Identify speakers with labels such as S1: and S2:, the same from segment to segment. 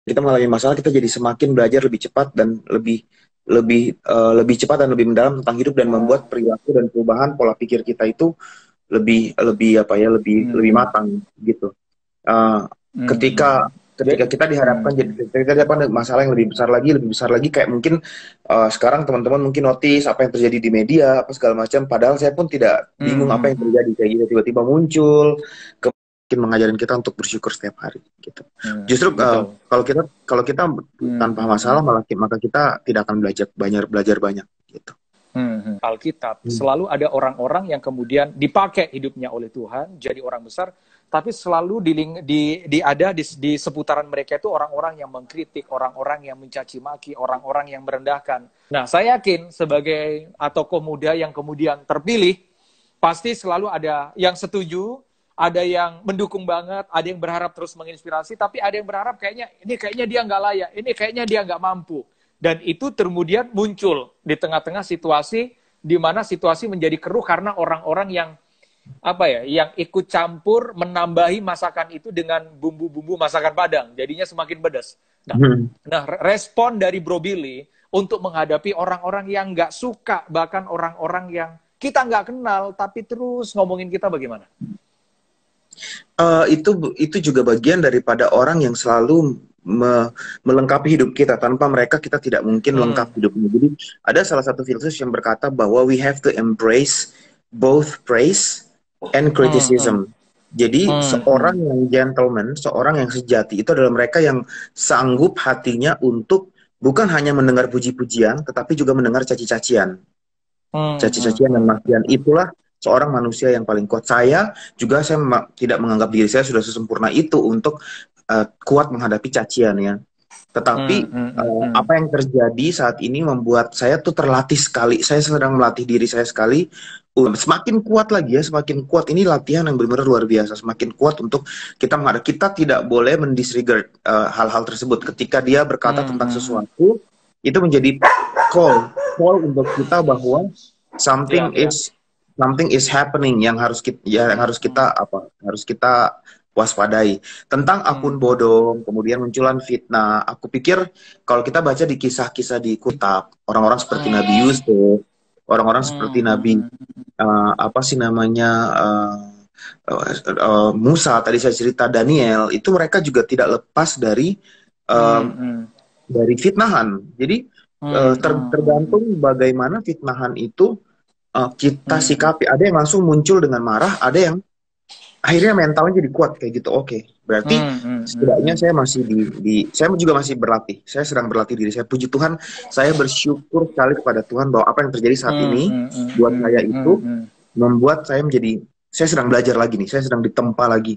S1: kita mengalami masalah, kita jadi semakin belajar lebih cepat dan lebih cepat dan lebih mendalam tentang hidup dan membuat perilaku dan perubahan pola pikir kita itu lebih lebih apa ya lebih
S2: Hmm.
S1: matang gitu. Uh, ketika
S2: Hmm.
S1: ketika
S2: Jadi,
S1: kita dihadapkan jadi kita dihadapkan dengan masalah yang lebih besar lagi kayak mungkin sekarang teman-teman mungkin notice apa yang terjadi di media apa segala macam, padahal saya pun tidak bingung apa yang terjadi kayak gitu tiba-tiba muncul mungkin mengajarin kita untuk bersyukur setiap hari gitu. Justru
S2: betul.
S1: kalau kita tanpa masalah maka kita tidak akan belajar banyak gitu.
S2: Alkitab selalu ada orang-orang yang kemudian dipakai hidupnya oleh Tuhan jadi orang besar, tapi selalu di seputaran mereka itu orang-orang yang mengkritik, orang-orang yang mencaci maki, orang-orang yang merendahkan. Nah, saya yakin sebagai tokoh muda yang kemudian terpilih, pasti selalu ada yang setuju, ada yang mendukung banget, ada yang berharap terus menginspirasi, tapi ada yang berharap kayaknya dia nggak layak, ini kayaknya dia nggak mampu. Dan itu kemudian muncul di tengah-tengah situasi di mana situasi menjadi keruh karena orang-orang yang yang ikut campur menambahi masakan itu dengan bumbu-bumbu masakan Padang, jadinya semakin pedas. Nah, respon dari Bro Billy untuk menghadapi orang-orang yang nggak suka, bahkan orang-orang yang kita nggak kenal tapi terus ngomongin kita bagaimana?
S1: Itu juga bagian daripada orang yang selalu melengkapi hidup kita. Tanpa mereka kita tidak mungkin lengkap hidupnya. Jadi ada salah satu filsuf yang berkata bahwa we have to embrace both praise and criticism. Jadi seorang yang gentleman, seorang yang sejati itu adalah mereka yang sanggup hatinya untuk bukan hanya mendengar puji-pujian, tetapi juga mendengar caci-cacian. Caci-cacian dan makian. Itulah seorang manusia yang paling kuat. Saya tidak menganggap diri saya sudah sesempurna itu untuk kuat menghadapi cacian ya. Tetapi apa yang terjadi saat ini membuat saya tuh terlatih sekali. Saya sedang melatih diri saya sekali. Semakin kuat lagi ya, semakin kuat. Ini latihan yang benar-benar luar biasa. Semakin kuat untuk kita menghadapi. Kita tidak boleh mendisregard hal-hal tersebut. Ketika dia berkata tentang sesuatu, itu menjadi call untuk kita bahwa something is happening yang harus kita waspadai. Tentang akun bodong, kemudian munculan fitnah. Aku pikir kalau kita baca di kisah-kisah di kitab, orang-orang seperti Nabi Yusuf, orang-orang seperti Nabi Musa, tadi saya cerita Daniel, itu mereka juga tidak lepas dari fitnahan. Jadi tergantung bagaimana fitnahan itu kita sikapi. Ada yang langsung muncul dengan marah, ada yang akhirnya mentalnya jadi kuat kayak gitu. Oke, berarti setidaknya saya masih saya juga masih berlatih. Saya sedang berlatih diri saya. Puji Tuhan, saya bersyukur sekali kepada Tuhan bahwa apa yang terjadi saat ini buat saya itu membuat saya sedang belajar lagi nih. Saya sedang ditempa lagi.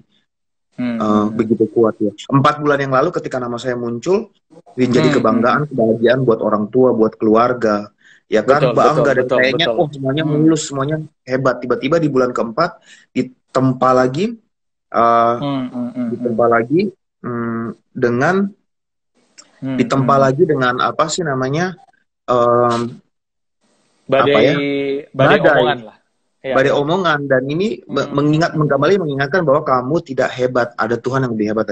S1: Begitu kuat ya. 4 bulan yang lalu ketika nama saya muncul, menjadi kebanggaan, kebahagiaan buat orang tua, buat keluarga. Ya kan, bangga dan kayaknya semuanya mulus, semuanya hebat. Tiba-tiba di bulan keempat ditempa lagi dengan apa sih namanya
S2: badai omongan lah.
S1: Badai omongan, dan ini mengingatkan bahwa kamu tidak hebat, ada Tuhan yang lebih hebat.